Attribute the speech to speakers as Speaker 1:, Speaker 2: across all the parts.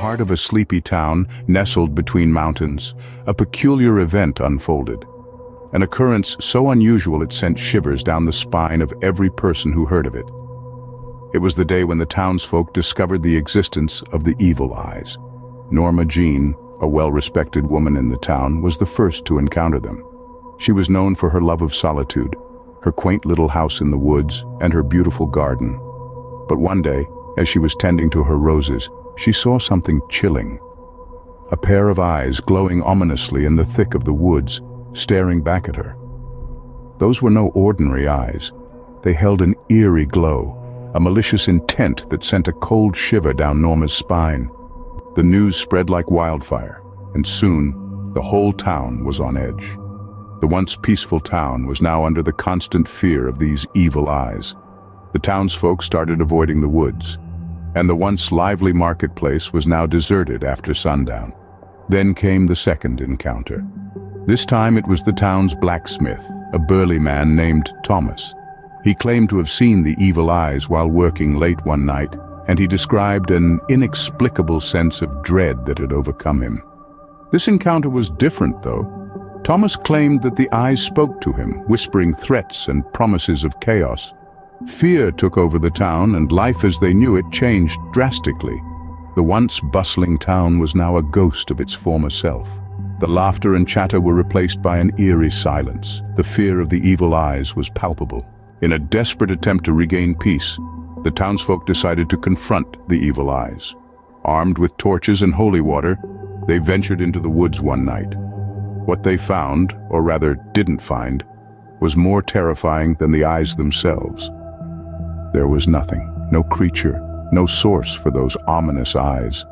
Speaker 1: heart of a sleepy town nestled between mountains, a peculiar event unfolded. An occurrence so unusual it sent shivers down the spine of every person who heard of it. It was the day when the townsfolk discovered the existence of the evil eyes. Norma Jean, a well-respected woman in the town, was the first to encounter them. She was known for her love of solitude, her quaint little house in the woods, and her beautiful garden. But one day, as she was tending to her roses, she saw something chilling. A pair of eyes glowing ominously in the thick of the woods, staring back at her. Those were no ordinary eyes. They held an eerie glow, a malicious intent that sent a cold shiver down Norma's spine. The news spread like wildfire, and soon the whole town was on edge. The once peaceful town was now under the constant fear of these evil eyes. The townsfolk started avoiding the woods, and the once lively marketplace was now deserted after sundown. Then came the second encounter. This time it was the town's blacksmith, a burly man named Thomas. He claimed to have seen the evil eyes while working late one night, and he described an inexplicable sense of dread that had overcome him. This encounter was different, though. Thomas claimed that the eyes spoke to him, whispering threats and promises of chaos. Fear took over the town, and life as they knew it changed drastically. The once bustling town was now a ghost of its former self. The laughter and chatter were replaced by an eerie silence. The fear of the evil eyes was palpable. In a desperate attempt to regain peace, the townsfolk decided to confront the evil eyes. Armed with torches and holy water, they ventured into the woods one night. What they found, or rather didn't find, was more terrifying than the eyes themselves. There was nothing, no creature, no source for those ominous eyes.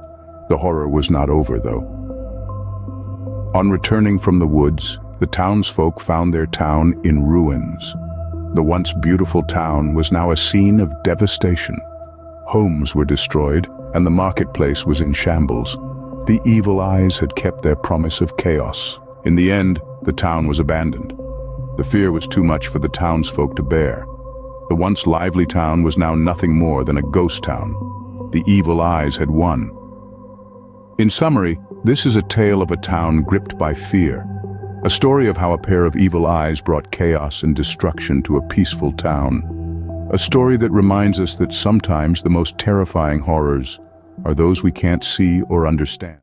Speaker 1: The horror was not over, though. On returning from the woods, the townsfolk found their town in ruins. The once beautiful town was now a scene of devastation. Homes were destroyed, and the marketplace was in shambles. The evil eyes had kept their promise of chaos. In the end, the town was abandoned. The fear was too much for the townsfolk to bear. The once lively town was now nothing more than a ghost town. The evil eyes had won. In summary, this is a tale of a town gripped by fear. A story of how a pair of evil eyes brought chaos and destruction to a peaceful town. A story that reminds us that sometimes the most terrifying horrors are those we can't see or understand.